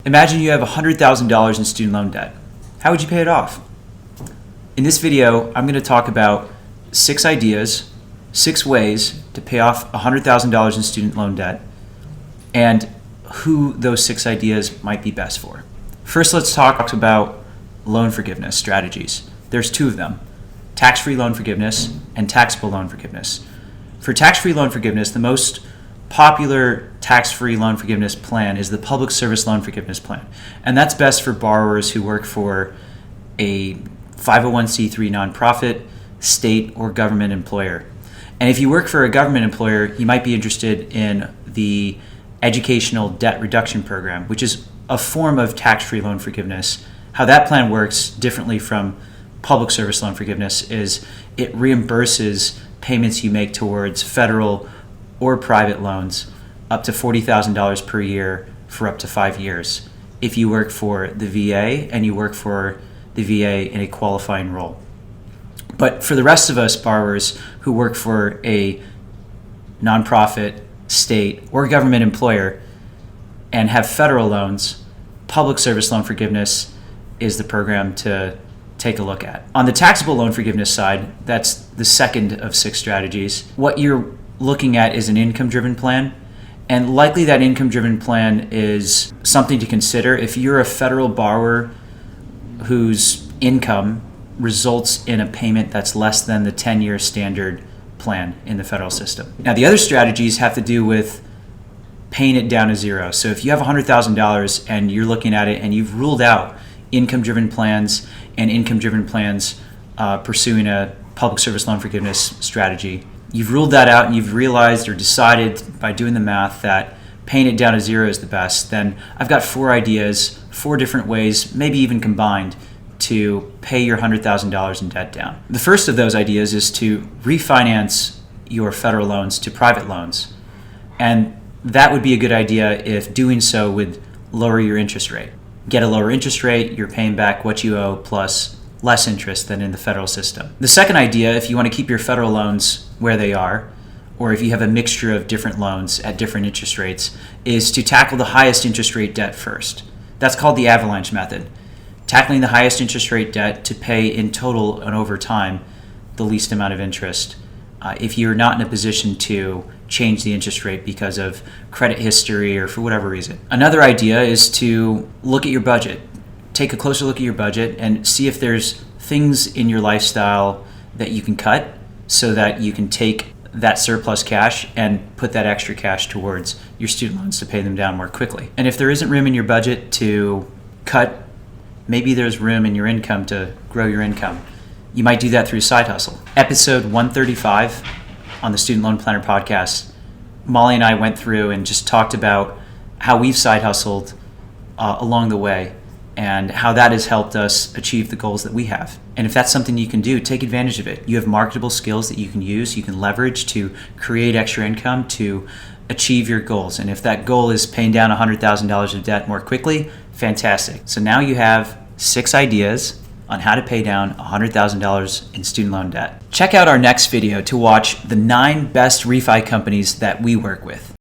Imagine you have $100,000 in student loan debt. How would you pay it off? In this video, I'm going to talk about 6 ideas, 6 ways to pay off $100,000 in student loan debt, and who those 6 ideas might be best for. First, let's talk about loan forgiveness strategies. There's 2 of them: tax-free loan forgiveness and taxable loan forgiveness. For tax-free loan forgiveness, the most popular tax-free loan forgiveness plan is the public service loan forgiveness plan. And that's best for borrowers who work for a 501c3 nonprofit, state, or government employer. And if you work for a government employer, you might be interested in the Educational Debt Reduction Program, which is a form of tax-free loan forgiveness. How that plan works differently from public service loan forgiveness is it reimburses payments you make towards federal or private loans up to $40,000 per year for up to 5 years if you work for the VA and you work for the VA in a qualifying role. But for the rest of us borrowers who work for a nonprofit, state, or government employer and have federal loans, public service loan forgiveness is the program to take a look at. On the taxable loan forgiveness side, that's the second of 6 strategies. What you're looking at is an income-driven plan, and likely that income-driven plan is something to consider if you're a federal borrower whose income results in a payment that's less than the 10-year standard plan in the federal system. Now, the other strategies have to do with paying it down to zero. So if you have $100,000 and you're looking at it and you've ruled out income-driven plans and income-driven plans pursuing a public service loan forgiveness strategy, you've ruled that out and you've realized or decided by doing the math that paying it down to zero is the best, then I've got 4 ideas, 4 different ways, maybe even combined, to pay your $100,000 in debt down. The first of those ideas is to refinance your federal loans to private loans. And that would be a good idea if doing so would lower your interest rate. Get a lower interest rate, you're paying back what you owe plus less interest than in the federal system. The second idea, if you want to keep your federal loans where they are, or if you have a mixture of different loans at different interest rates, is to tackle the highest interest rate debt first. That's called the avalanche method. Tackling the highest interest rate debt to pay in total and over time the least amount of interest if you're not in a position to change the interest rate because of credit history or for whatever reason. Another idea is to look at your budget. Take a closer look at your budget and see if there's things in your lifestyle that you can cut so that you can take that surplus cash and put that extra cash towards your student loans to pay them down more quickly. And if there isn't room in your budget to cut, maybe there's room in your income to grow your income. You might do that through a side hustle. Episode 135 on the Student Loan Planner podcast, Molly and I went through and just talked about how we've side hustled along the way and how that has helped us achieve the goals that we have. And if that's something you can do, take advantage of it. You have marketable skills that you can use, you can leverage to create extra income to achieve your goals. And if that goal is paying down $100,000 of debt more quickly, fantastic. So now you have 6 ideas on how to pay down $100,000 in student loan debt. Check out our next video to watch the 9 best refi companies that we work with.